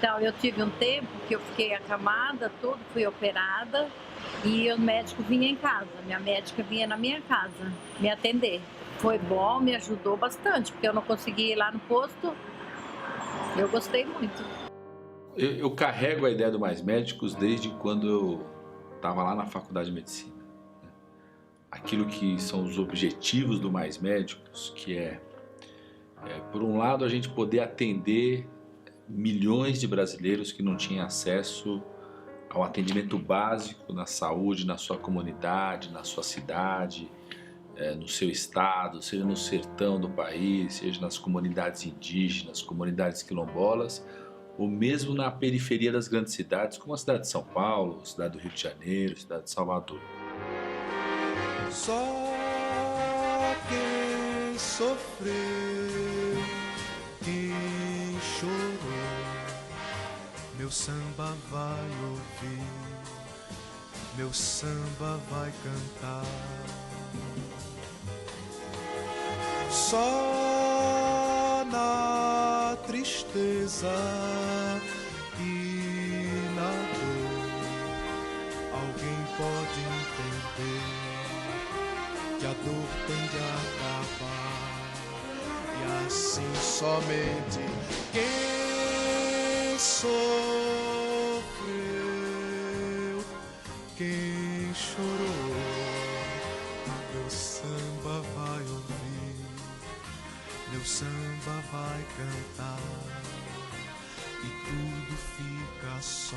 Então, eu tive um tempo que eu fiquei acamada, tudo, fui operada e o médico vinha em casa. Minha médica vinha na minha casa me atender. Foi bom, me ajudou bastante, porque eu não conseguia ir lá no posto. Eu gostei muito. Eu carrego a ideia do Mais Médicos desde quando eu estava lá na faculdade de medicina. Aquilo que são os objetivos do Mais Médicos, que por um lado, a gente poder atender milhões de brasileiros que não tinham acesso ao atendimento básico na saúde, na sua comunidade, na sua cidade, no seu estado, seja no sertão do país, seja nas comunidades indígenas, comunidades quilombolas, ou mesmo na periferia das grandes cidades, como a cidade de São Paulo, a cidade do Rio de Janeiro, a cidade de Salvador. Só quem sofreu, quem chorou, meu samba vai ouvir, meu samba vai cantar. Só na tristeza e na dor alguém pode entender que a dor tem de acabar, e assim somente quem sofreu, quem chorou, meu samba vai ouvir, meu samba vai cantar, e tudo fica só.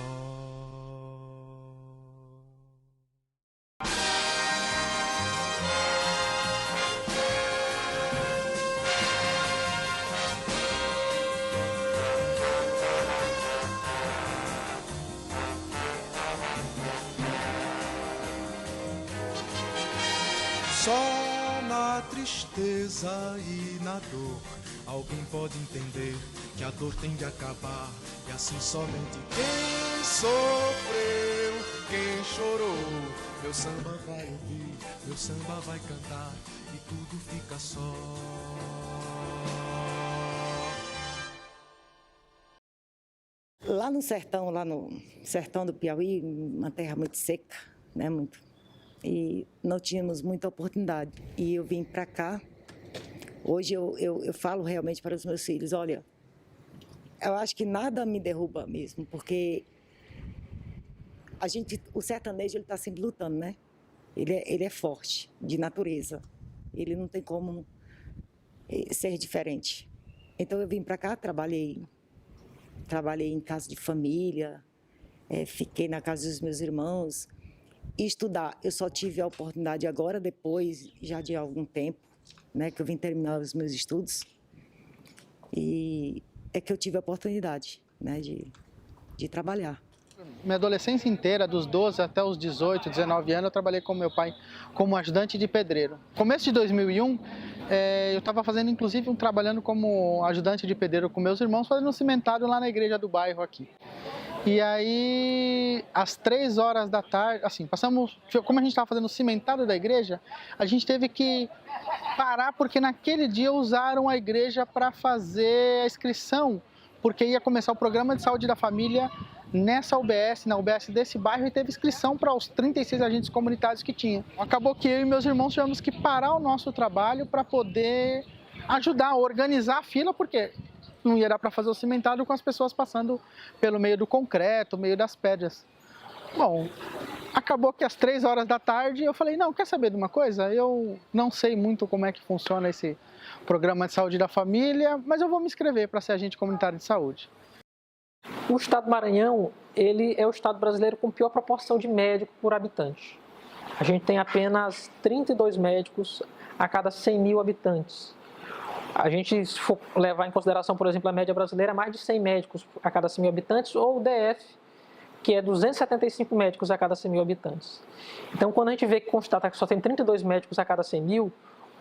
Só na tristeza e na dor alguém pode entender que a dor tem de acabar, e assim somente quem sofreu, quem chorou, meu samba vai ouvir, meu samba vai cantar, e tudo fica só. Lá no sertão do Piauí, uma terra muito seca, né, e não tínhamos muita oportunidade. E eu vim para cá. Hoje eu falo realmente para os meus filhos, olha, eu acho que nada me derruba mesmo, porque o sertanejo, ele está sempre lutando, né? Ele é forte, de natureza. Ele não tem como ser diferente. Então eu vim para cá, trabalhei em casa de família, fiquei na casa dos meus irmãos. E estudar, eu só tive a oportunidade agora, depois já de algum tempo, né, que eu vim terminar os meus estudos, e é que eu tive a oportunidade, né, de trabalhar. Minha adolescência inteira, dos 12 até os 18, 19 anos, eu trabalhei com meu pai como ajudante de pedreiro. Começo de 2001, eu estava fazendo, inclusive, trabalhando como ajudante de pedreiro com meus irmãos, fazendo um cimentário lá na igreja do bairro aqui. E aí, às 3 horas da tarde, assim, como a gente estava fazendo o cimentário da igreja, a gente teve que parar porque naquele dia usaram a igreja para fazer a inscrição, porque ia começar o programa de saúde da família nessa UBS, na UBS desse bairro, e teve inscrição para os 36 agentes comunitários que tinha. Acabou que eu e meus irmãos tivemos que parar o nosso trabalho para poder ajudar a organizar a fila, porque não ia dar para fazer o cimentário com as pessoas passando pelo meio do concreto, meio das pedras. Bom, acabou que às 3 horas da tarde eu falei, não, quer saber de uma coisa? Eu não sei muito como é que funciona esse programa de saúde da família, mas eu vou me inscrever para ser agente comunitário de saúde. O estado do Maranhão, ele é o estado brasileiro com pior proporção de médico por habitante. A gente tem apenas 32 médicos a cada 100 mil habitantes. A gente, se for levar em consideração, por exemplo, a média brasileira, mais de 100 médicos a cada 100 mil habitantes, ou o DF, que é 275 médicos a cada 100 mil habitantes. Então, quando a gente vê que constata que só tem 32 médicos a cada 100 mil,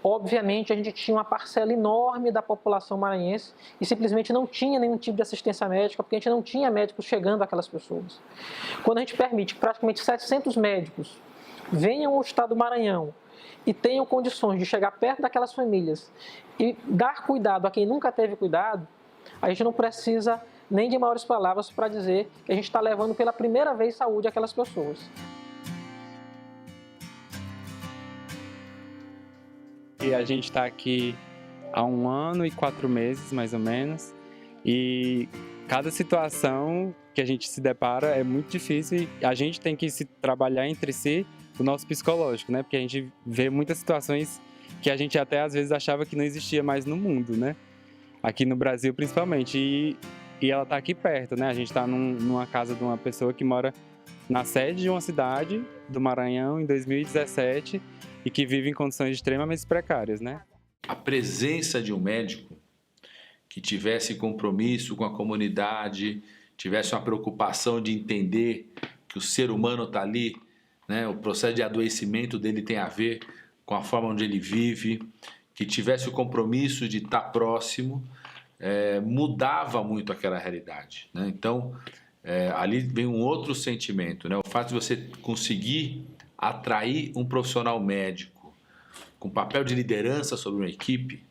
obviamente a gente tinha uma parcela enorme da população maranhense e simplesmente não tinha nenhum tipo de assistência médica, porque a gente não tinha médicos chegando àquelas pessoas. Quando a gente permite que praticamente 700 médicos venham ao estado do Maranhão e tenham condições de chegar perto daquelas famílias e dar cuidado a quem nunca teve cuidado, a gente não precisa nem de maiores palavras para dizer que a gente está levando pela primeira vez saúde àquelas pessoas. E a gente está aqui há 1 ano e 4 meses, mais ou menos, e cada situação que a gente se depara é muito difícil e a gente tem que se trabalhar entre si o nosso psicológico, né? Porque a gente vê muitas situações que a gente até às vezes achava que não existia mais no mundo, né? Aqui no Brasil principalmente, e ela está aqui perto, né? A gente está numa casa de uma pessoa que mora na sede de uma cidade do Maranhão em 2017 e que vive em condições extremamente precárias, né? A presença de um médico que tivesse compromisso com a comunidade, tivesse uma preocupação de entender que o ser humano está ali, né? O processo de adoecimento dele tem a ver com a forma onde ele vive, que tivesse o compromisso de estar próximo, mudava muito aquela realidade, né? Então, ali vem um outro sentimento, né? O fato de você conseguir atrair um profissional médico com papel de liderança sobre uma equipe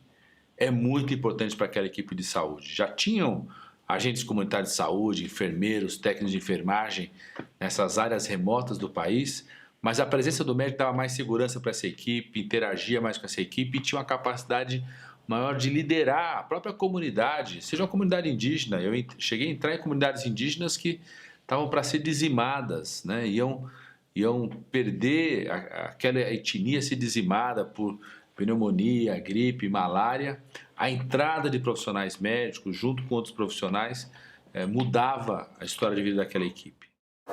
é muito importante para aquela equipe de saúde. Já tinham agentes comunitários de saúde, enfermeiros, técnicos de enfermagem nessas áreas remotas do país, mas a presença do médico dava mais segurança para essa equipe, interagia mais com essa equipe e tinha uma capacidade maior de liderar a própria comunidade, seja uma comunidade indígena. Eu cheguei a entrar em comunidades indígenas que estavam para ser dizimadas, né? Iam perder aquela etnia ser dizimada por pneumonia, gripe, malária. A entrada de profissionais médicos, junto com outros profissionais, mudava a história de vida daquela equipe.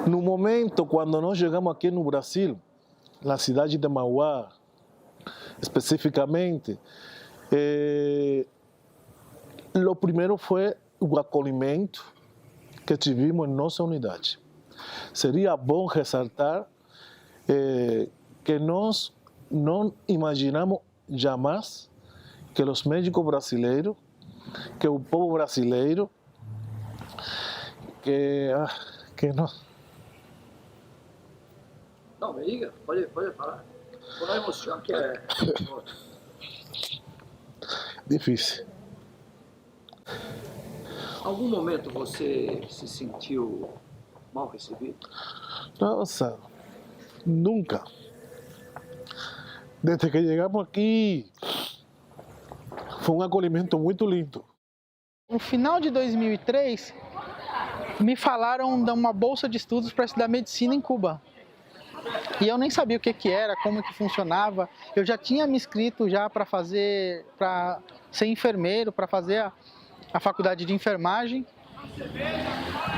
No momento, quando nós chegamos aqui no Brasil, na cidade de Mauá, especificamente, o primeiro foi o acolhimento que tivemos em nossa unidade. Seria bom ressaltar que nós não imaginamos jamais que os médicos brasileiros, que o povo brasileiro, que nós... Não, me diga, pode falar. Por a emoção que é... Difícil. Algum momento você se sentiu mal recebido? Nossa, nunca. Desde que chegamos aqui, foi um acolhimento muito lindo. No final de 2003, me falaram de uma bolsa de estudos para estudar medicina em Cuba. E eu nem sabia o que era, como que funcionava. Eu já tinha me inscrito já para ser enfermeiro, para fazer a faculdade de enfermagem.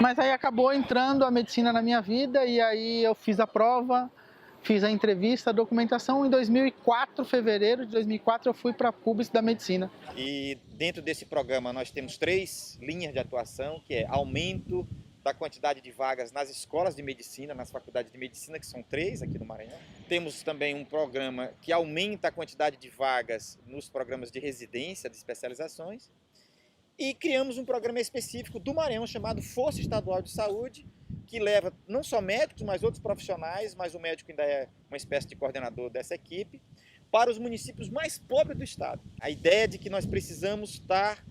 Mas aí acabou entrando a medicina na minha vida e aí eu fiz a prova, fiz a entrevista, a documentação. Em 2004, fevereiro de 2004, eu fui para Cuba estudar medicina. E dentro desse programa nós temos 3 linhas de atuação, que é aumento da quantidade de vagas nas escolas de medicina, nas faculdades de medicina, que são 3 aqui no Maranhão. Temos também um programa que aumenta a quantidade de vagas nos programas de residência, de especializações. E criamos um programa específico do Maranhão chamado Força Estadual de Saúde, que leva não só médicos, mas outros profissionais, mas o médico ainda é uma espécie de coordenador dessa equipe, para os municípios mais pobres do estado. A ideia é de que nós precisamos estar,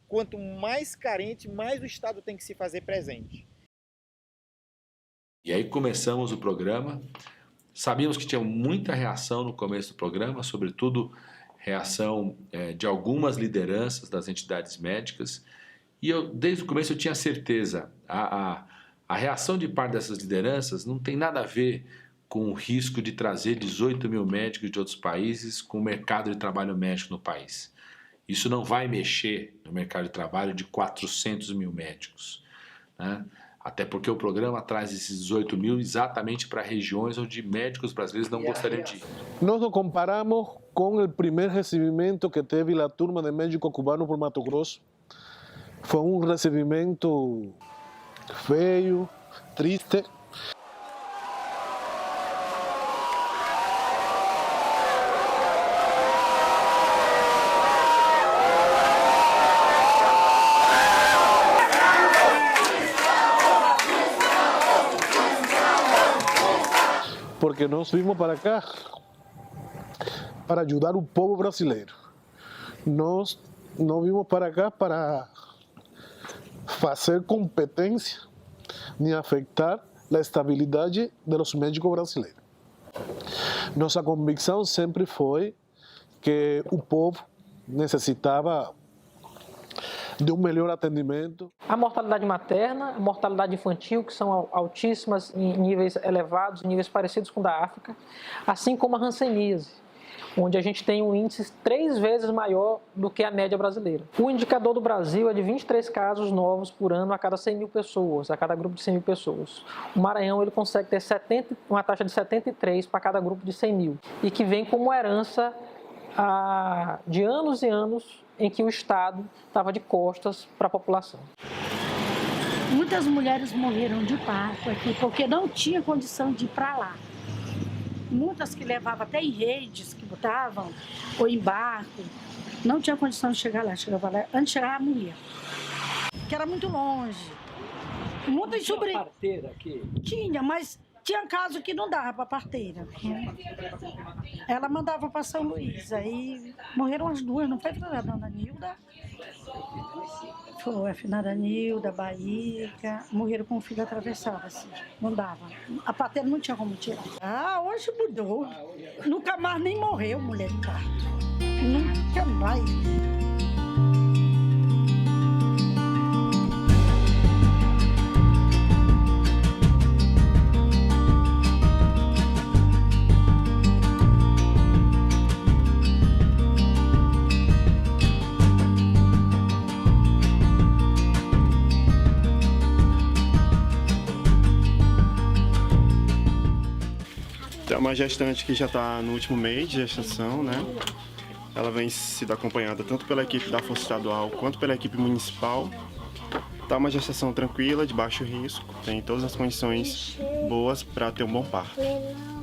quanto mais carente, mais o estado tem que se fazer presente. E aí começamos o programa. Sabíamos que tinha muita reação no começo do programa, sobretudo reação de algumas lideranças das entidades médicas. E eu, desde o começo, eu tinha certeza. A reação de parte dessas lideranças não tem nada a ver com o risco de trazer 18 mil médicos de outros países com o mercado de trabalho médico no país. Isso não vai mexer no mercado de trabalho de 400 mil médicos, né? Até porque o programa traz esses 18 mil exatamente para regiões onde médicos brasileiros não gostariam de ir. Nós nos comparamos com o primeiro recebimento que teve a turma de médico cubano por Mato Grosso. Foi um recebimento feio, triste. Porque nós vimos para cá para ajudar o povo brasileiro. Nós não vimos para cá para fazer competência nem afetar a estabilidade dos médicos brasileiros. Nossa convicção sempre foi que o povo necessitava de um melhor atendimento. A mortalidade materna, a mortalidade infantil, que são altíssimas em níveis elevados, níveis parecidos com o da África, assim como a hanseníase, onde a gente tem um índice 3 vezes maior do que a média brasileira. O indicador do Brasil é de 23 casos novos por ano a cada 100 mil pessoas, a cada grupo de 100 mil pessoas. O Maranhão ele consegue ter uma taxa de 73 para cada grupo de 100 mil, e que vem como herança de anos e anos em que o Estado estava de costas para a população. Muitas mulheres morreram de parto aqui porque não tinha condição de ir para lá. Muitas que levavam até em redes, que botavam, ou em barco, não tinha condição de chegar lá. Chegava lá, antes de chegar a mulher, que era muito longe. Muitas tinha parteira aqui? Tinha, mas tinha caso que não dava para parteira. Ela mandava para São Luís, aí morreram as 2, não foi a dona Nilda? Foi a finada Nilda, Baíca, morreram com o filho atravessado, assim, não dava. A parteira não tinha como tirar. Hoje mudou. Nunca mais nem morreu mulher de parto. Nunca mais. É uma gestante que já está no último mês de gestação, né? Ela vem sendo acompanhada tanto pela equipe da Força Estadual quanto pela equipe municipal. Está uma gestação tranquila, de baixo risco, tem todas as condições boas para ter um bom parto.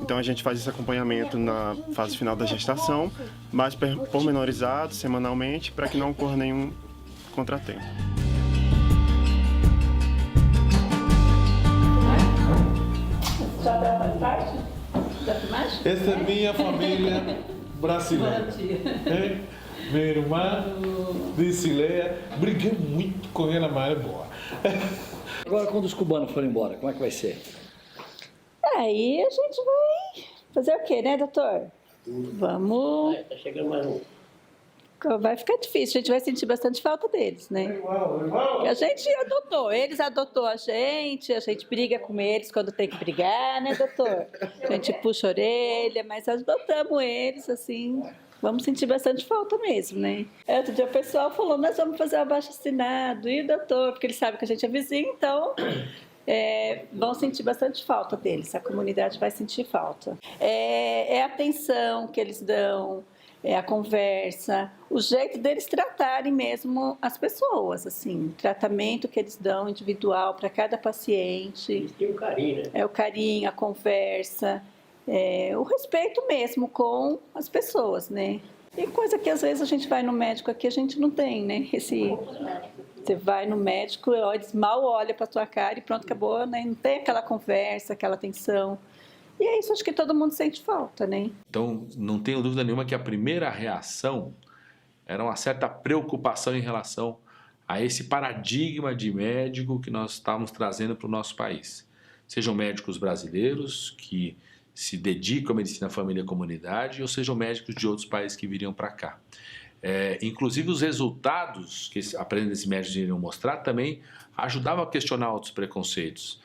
Então a gente faz esse acompanhamento na fase final da gestação, mais pormenorizado, semanalmente, para que não ocorra nenhum contratempo. Essa é minha família brasileira. Minha irmã, Dicileia, briguei muito com ela, mas é boa. Agora, quando os cubanos forem embora, como é que vai ser? Aí a gente vai fazer o quê, né, doutor? Vamos... Tá chegando mais um. Vai ficar difícil, a gente vai sentir bastante falta deles, né? A gente adotou, eles adotou a gente briga com eles quando tem que brigar, né, doutor? A gente puxa a orelha, mas adotamos eles, assim, vamos sentir bastante falta mesmo, né? Outro dia o pessoal falou, nós vamos fazer um abaixo-assinado, e o doutor, porque eles sabem que a gente é vizinho, então... vão sentir bastante falta deles, a comunidade vai sentir falta. É a atenção que eles dão, é a conversa, o jeito deles tratarem mesmo as pessoas, assim, o tratamento que eles dão individual para cada paciente. Eles têm um carinho, né? É o carinho, a conversa, o respeito mesmo com as pessoas, né? E coisa que às vezes a gente vai no médico aqui, a gente não tem, né? Você vai no médico, eles mal olham para a tua cara e pronto, acabou, né? Não tem aquela conversa, aquela atenção. E é isso, acho que todo mundo sente falta, né? Então, não tenho dúvida nenhuma que a primeira reação era uma certa preocupação em relação a esse paradigma de médico que nós estávamos trazendo para o nosso país. Sejam médicos brasileiros que se dedicam à medicina família e comunidade, ou sejam médicos de outros países que viriam para cá. Inclusive os resultados que esses médicos iriam mostrar também ajudavam a questionar outros preconceitos.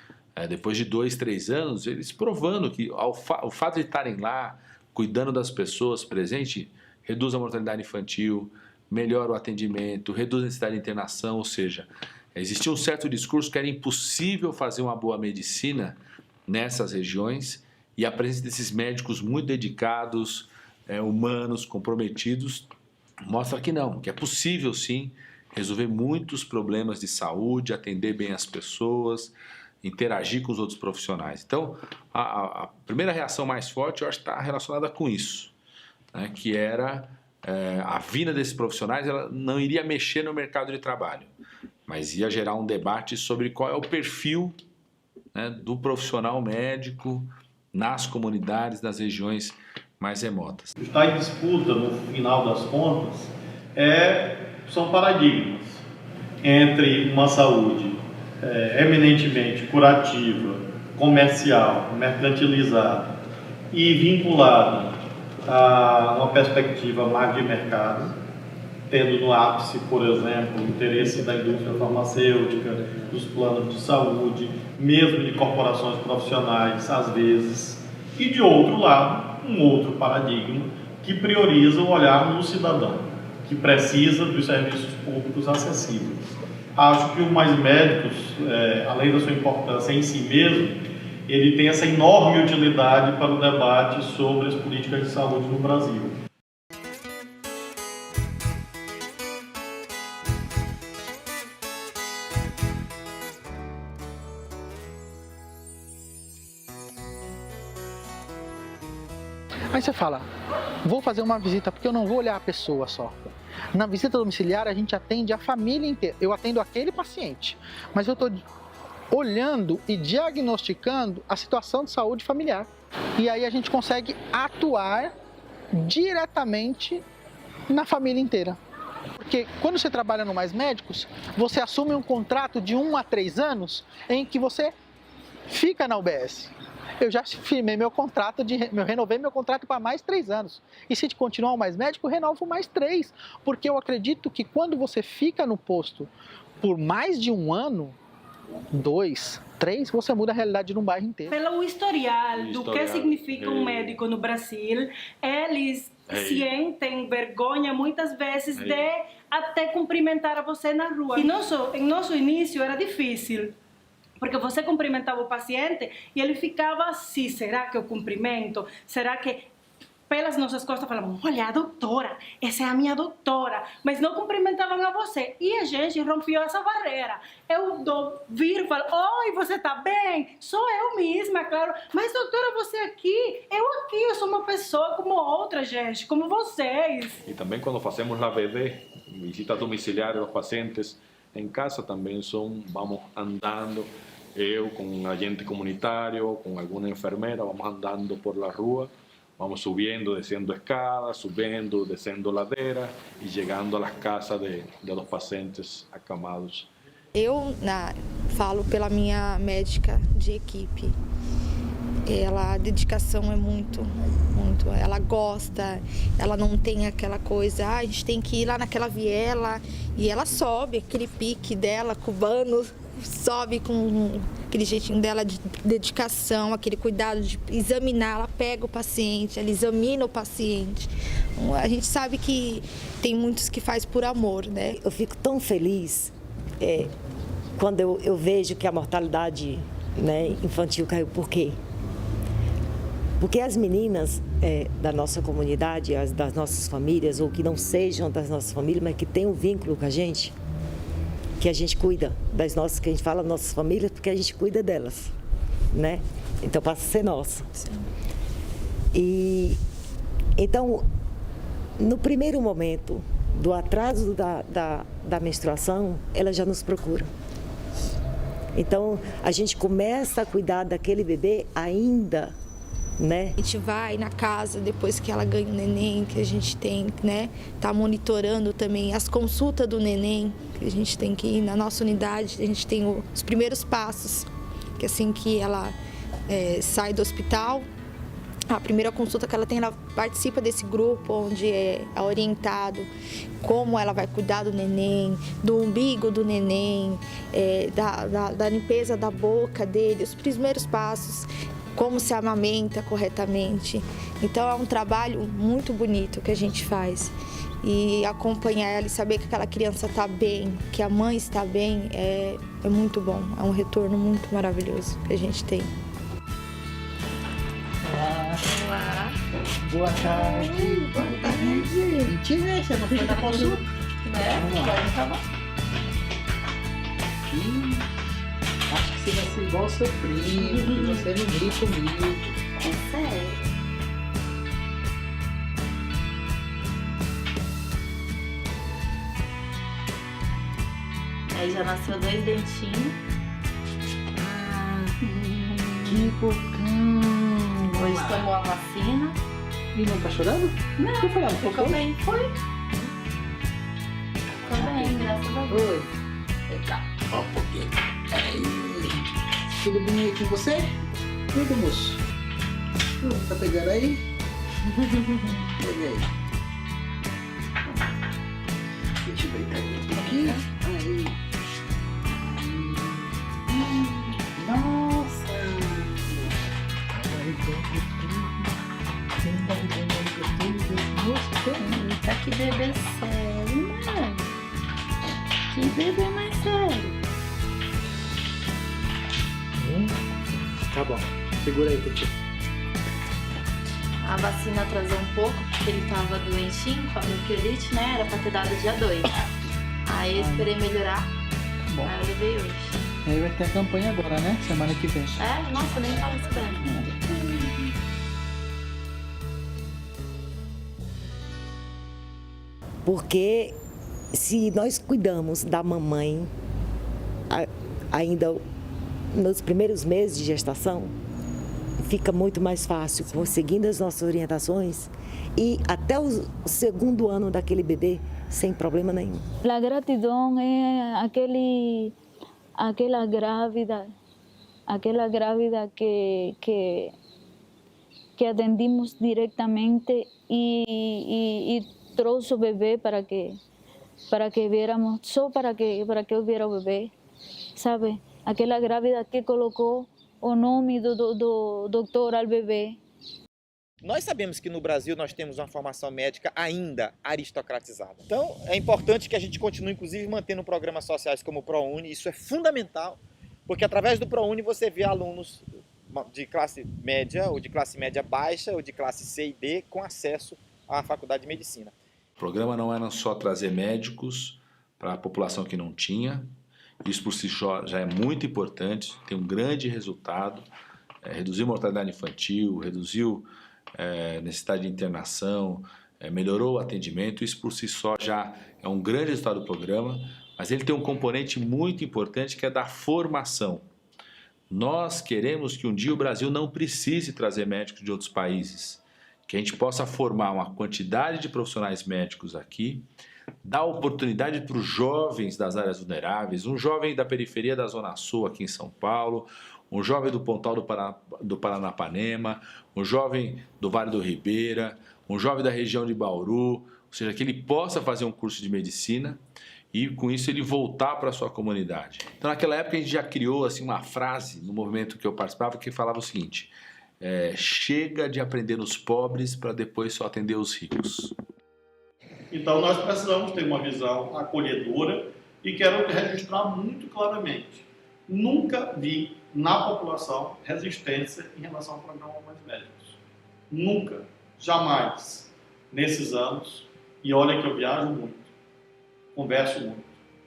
Depois de 2, 3 anos, eles provando que o fato de estarem lá, cuidando das pessoas presentes, reduz a mortalidade infantil, melhora o atendimento, reduz a necessidade de internação, ou seja, existia um certo discurso que era impossível fazer uma boa medicina nessas regiões, e a presença desses médicos muito dedicados, humanos, comprometidos, mostra que não, que é possível sim resolver muitos problemas de saúde, atender bem as pessoas, interagir com os outros profissionais. Então, a primeira reação mais forte, eu acho que está relacionada com isso, né, que era a vinda desses profissionais, ela não iria mexer no mercado de trabalho, mas ia gerar um debate sobre qual é o perfil, né, do profissional médico nas comunidades, nas regiões mais remotas. O que está em disputa, no final das contas, são paradigmas. entre uma saúde eminentemente curativa, comercial, mercantilizada e vinculada a uma perspectiva mais de mercado, tendo no ápice, por exemplo, o interesse da indústria farmacêutica, dos planos de saúde, mesmo de corporações profissionais, às vezes, e de outro lado, um outro paradigma que prioriza o olhar no cidadão, que precisa dos serviços públicos acessíveis. Acho que o Mais Médicos, além da sua importância em si mesmo, ele tem essa enorme utilidade para o debate sobre as políticas de saúde no Brasil. Aí você fala, vou fazer uma visita porque eu não vou olhar a pessoa só. Na visita domiciliar a gente atende a família inteira. Eu atendo aquele paciente, mas eu estou olhando e diagnosticando a situação de saúde familiar. E aí a gente consegue atuar diretamente na família inteira. Porque quando você trabalha no Mais Médicos, você assume um contrato de 1 a 3 anos em que você fica na UBS. Eu já firmei meu contrato, eu renovei meu contrato para mais 3 anos. E se continuar o Mais Médico, eu renovo mais 3. Porque eu acredito que quando você fica no posto por mais de 1 ano, 2, 3, você muda a realidade num bairro inteiro. Pelo historial do que significa um médico no Brasil, eles sentem vergonha muitas vezes de até cumprimentar a você na rua. E em nosso início era difícil. Porque você cumprimentava o paciente e ele ficava assim, será que eu cumprimento? Será que... Pelas nossas costas falavam, olha, a doutora, essa é a minha doutora. Mas não cumprimentavam a você. E a gente rompeu essa barreira. Eu viro e falo, oi, você tá bem? Sou eu mesma, claro. Mas doutora, você aqui? Eu sou uma pessoa como outra, gente, como vocês. E também quando fazemos a VD, visita domiciliar aos pacientes em casa, também vamos andando, eu com um agente comunitário, com alguma enfermeira, vamos andando por la rua, vamos subindo, descendo escadas, subindo, descendo ladeira e chegando às casas de los pacientes acamados. Eu falo pela minha médica de equipe. A dedicação é muito. Ela gosta, ela não tem aquela coisa, a gente tem que ir lá naquela viela, e ela sobe, aquele pique dela, cubano, sobe com aquele jeitinho dela de dedicação, aquele cuidado de examinar, ela pega o paciente, ela examina o paciente. A gente sabe que tem muitos que faz por amor, né? Eu fico tão feliz quando eu vejo que a mortalidade, né, infantil caiu. Por quê? Porque as meninas da nossa comunidade, das nossas famílias, ou que não sejam das nossas famílias, mas que têm um vínculo com a gente cuida das nossas, que a gente fala nossas famílias, porque a gente cuida delas, né? Então passa a ser nossa. Sim. E então, no primeiro momento do atraso da menstruação, ela já nos procura. Então, a gente começa a cuidar daquele bebê ainda, né? A gente vai na casa depois que ela ganha o neném, que a gente tem, né? Tá monitorando também as consultas do neném, que a gente tem que ir na nossa unidade, a gente tem os primeiros passos, que assim que ela sai do hospital, a primeira consulta que ela tem, ela participa desse grupo onde é orientado como ela vai cuidar do neném, do umbigo do neném, da limpeza da boca dele, os primeiros passos, como se amamenta corretamente. Então é um trabalho muito bonito que a gente faz. E acompanhar ela e saber que aquela criança está bem, que a mãe está bem, é muito bom. É um retorno muito maravilhoso que a gente tem. Olá. Boa tarde. Boa tarde. Mentira, você não foi na consulta? Pode falar. Acho que você vai ser igual ao seu primo, que você não ri comigo. É sério. Aí já nasceu 2 dentinhos. Que bocão. Hoje tomou a vacina. E não tá chorando? Não, ficou bem. Foi. Ficou bem, graças a Deus. Só um pouquinho. Aí. Tudo bem aí com você? Tudo, moço? Tudo, tá pegando aí? Pega aí. Deixa eu ver aqui. Aí. Nossa! Eita, que bebê sério, mano. Que bebê mais sério. Tá bom. Segura aí, Tuti. A vacina atrasou um pouco, porque ele tava doentinho, com a bronquiolite, né? Era pra ter dado dia 2. Aí eu esperei melhorar, Bom. aí eu levei hoje. Aí vai ter a campanha agora, né? Semana que vem. É? Nossa, eu nem tava esperando. Porque se nós cuidamos da mamãe ainda nos primeiros meses de gestação, fica muito mais fácil, seguindo as nossas orientações, e até o segundo ano daquele bebê sem problema nenhum. A gratidão é aquela grávida que atendimos diretamente e trouxe o bebê para que viéramos, só para que eu viera o bebê, sabe? Aquela grávida que colocou o nome do doutor ao bebê. Nós sabemos que no Brasil nós temos uma formação médica ainda aristocratizada. Então, é importante que a gente continue, inclusive, mantendo programas sociais como o ProUni. Isso é fundamental, porque através do ProUni você vê alunos de classe média, ou de classe média baixa, ou de classe C e D, com acesso à faculdade de medicina. O programa não era só trazer médicos para a população que não tinha. Isso por si só já é muito importante, tem um grande resultado. Reduziu a mortalidade infantil, reduziu necessidade de internação, melhorou o atendimento. Isso por si só já é um grande resultado do programa, mas ele tem um componente muito importante que é da formação. Nós queremos que um dia o Brasil não precise trazer médicos de outros países, que a gente possa formar uma quantidade de profissionais médicos aqui, dar oportunidade para os jovens das áreas vulneráveis, um jovem da periferia da Zona Sul aqui em São Paulo, um jovem do Pontal do Paranapanema, um jovem do Vale do Ribeira, um jovem da região de Bauru, ou seja, que ele possa fazer um curso de medicina e com isso ele voltar para a sua comunidade. Então naquela época a gente já criou assim, uma frase no movimento que eu participava que falava o seguinte: chega de aprender nos pobres para depois só atender os ricos. Então nós precisamos ter uma visão acolhedora e quero registrar muito claramente. Nunca vi na população resistência em relação ao programa Mais Médicos. Nunca, jamais, nesses anos. E olha que eu viajo muito, converso muito,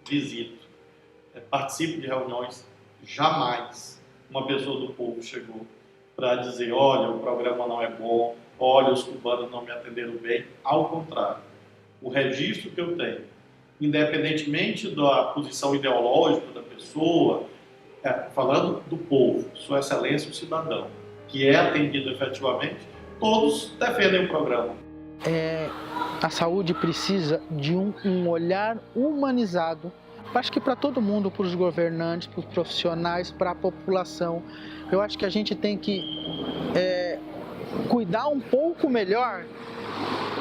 visito, participo de reuniões. Jamais uma pessoa do povo chegou para dizer: olha, o programa não é bom, olha, os cubanos não me atenderam bem. Ao contrário, o registro que eu tenho, independentemente da posição ideológica da pessoa, falando do povo, Sua Excelência, o cidadão, que é atendido efetivamente, todos defendem o programa. A saúde precisa de um olhar humanizado, acho que para todo mundo, para os governantes, para os profissionais, para a população. Eu acho que a gente tem que cuidar um pouco melhor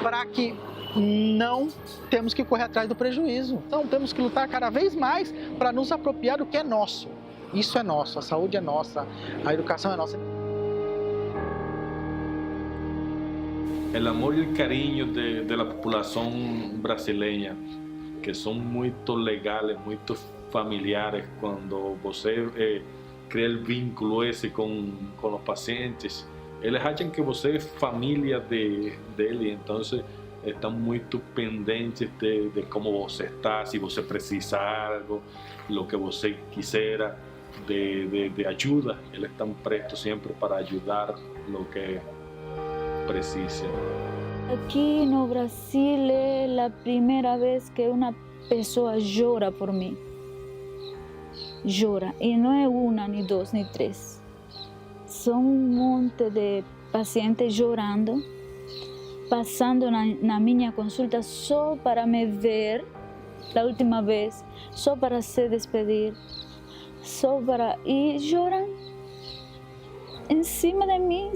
para que não temos que correr atrás do prejuízo. Então temos que lutar cada vez mais para nos apropriar do que é nosso. Isso é nosso, a saúde é nossa, a educação é nossa. O amor e o carinho da população brasileira, que são muito legais, muito familiares, quando você cria o vínculo esse com os pacientes, eles acham que você é família dele, então estão muito pendentes de como você está, se você precisa algo, o que você quiser de ajuda, eles estão prestos sempre para ajudar o que precisa. Aqui no Brasil é a primeira vez que uma pessoa chora por mim. Chora, e não é uma, nem duas, nem três. São monte de pacientes chorando, passando na minha consulta só para me ver la última vez, só para se despedir, só para... E choram em cima de mim.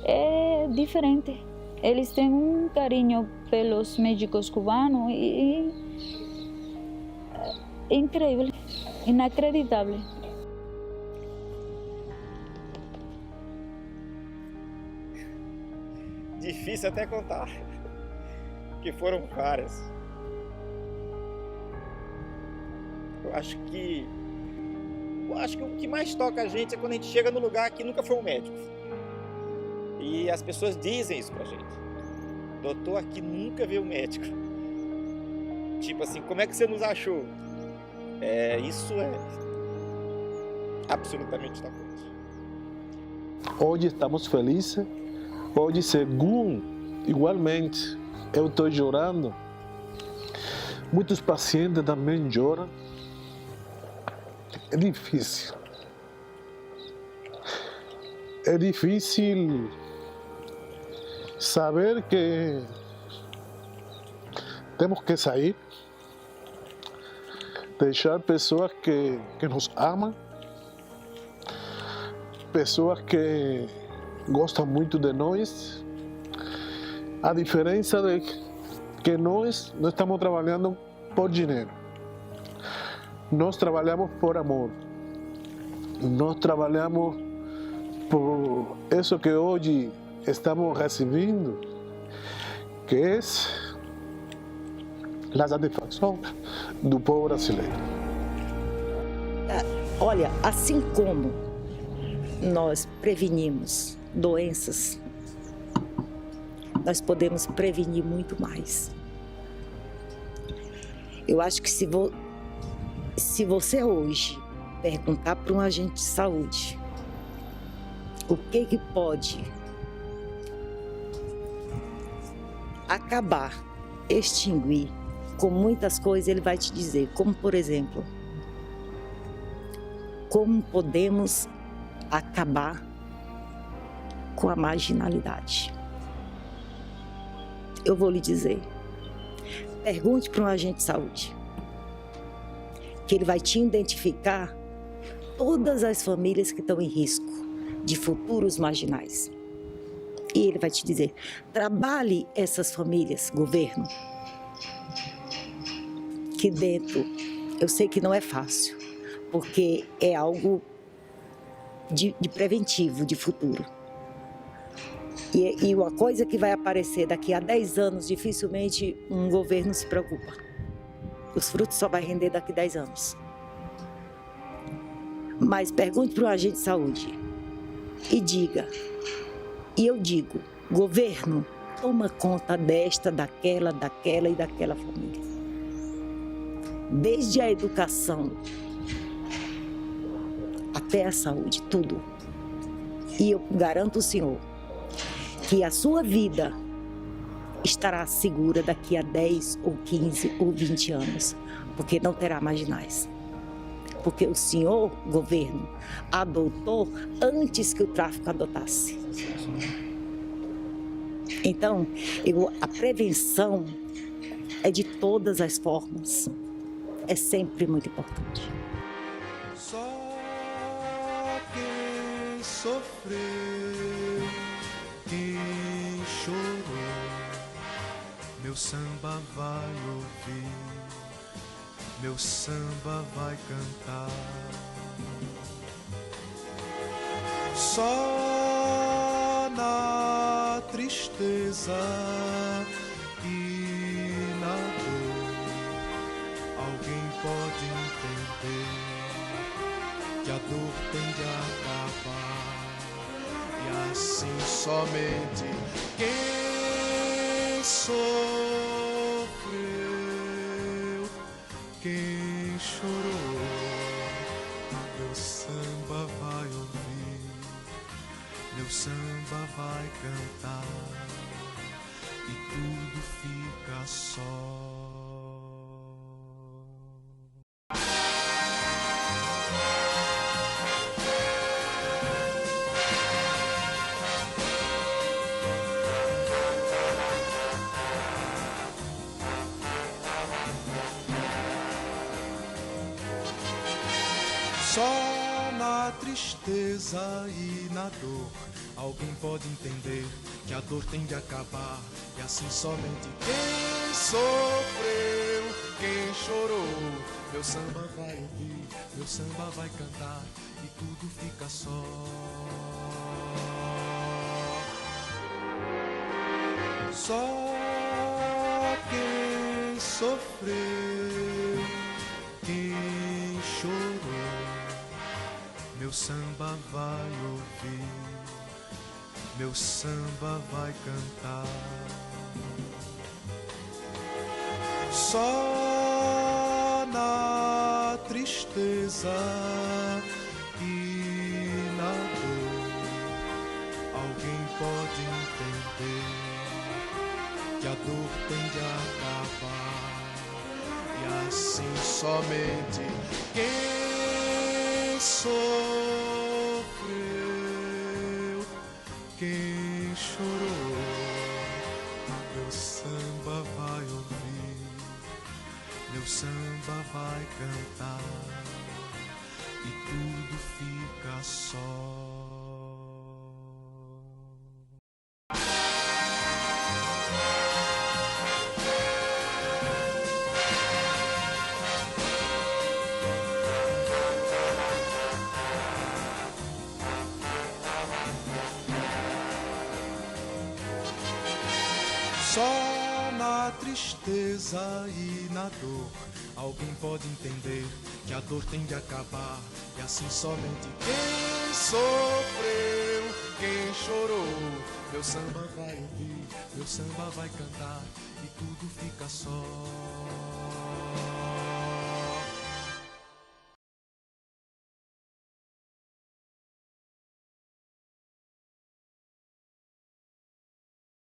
É diferente. Eles têm um carinho pelos médicos cubanos e é incrível, inacreditável. Difícil até contar, que foram várias. Eu acho que o que mais toca a gente é quando a gente chega no lugar que nunca foi um médico. E as pessoas dizem isso pra gente. Doutor, aqui nunca viu médico. Tipo assim, como é que você nos achou? Isso é absolutamente tocante. Hoje estamos felizes. Hoje, segundo, igualmente, eu estou chorando. Muitos pacientes também choram. É difícil. É difícil saber que temos que sair, deixar pessoas que nos amam, pessoas que gostam muito de nós. A diferença é que nós não estamos trabalhando por dinheiro. Nós trabalhamos por amor. Nós trabalhamos por isso que hoje estamos recebendo, que é a satisfação do povo brasileiro. Olha, assim como nós prevenimos doenças, nós podemos prevenir muito mais. Eu acho que se você hoje perguntar para um agente de saúde o que pode acabar, extinguir com muitas coisas, ele vai te dizer, como por exemplo, como podemos acabar com a marginalidade. Eu vou lhe dizer, pergunte para um agente de saúde, que ele vai te identificar todas as famílias que estão em risco de futuros marginais. E ele vai te dizer, trabalhe essas famílias, governo, que dentro, eu sei que não é fácil, porque é algo de preventivo, de futuro. E uma coisa que vai aparecer daqui a 10 anos, dificilmente um governo se preocupa. Os frutos só vai render daqui a 10 anos. Mas pergunte para um agente de saúde e diga, e eu digo, governo, toma conta desta, daquela e daquela família. Desde a educação até a saúde, tudo. E eu garanto ao senhor que a sua vida estará segura daqui a 10 ou 15 ou 20 anos, porque não terá marginais. Porque o senhor, governo, adotou antes que o tráfico adotasse. Então, a prevenção é de todas as formas, é sempre muito importante. Só quem sofreu, quem chorou, meu samba vai ouvir, meu samba vai cantar. Só na tristeza e na dor alguém pode entender que a dor tem de acabar. E assim somente quem sofreu, quem chorou, meu samba vai ouvir, meu samba vai cantar e tudo fica só. Só na tristeza e na dor alguém pode entender que a dor tem de acabar. E assim somente quem sofreu, quem chorou, meu samba vai ouvir, meu samba vai cantar e tudo fica só. Só quem sofreu, quem chorou, meu samba vai ouvir, meu samba vai cantar. Só na tristeza e na dor alguém pode entender que a dor tem de acabar. E assim somente quem sofreu, quem chorou, meu samba vai ouvir, meu samba vai cantar e tudo fica só. Só na tristeza e na dor alguém pode entender que a dor tem de acabar. E assim somente quem sofreu, quem chorou, meu samba vai ouvir, meu samba vai cantar e tudo fica só.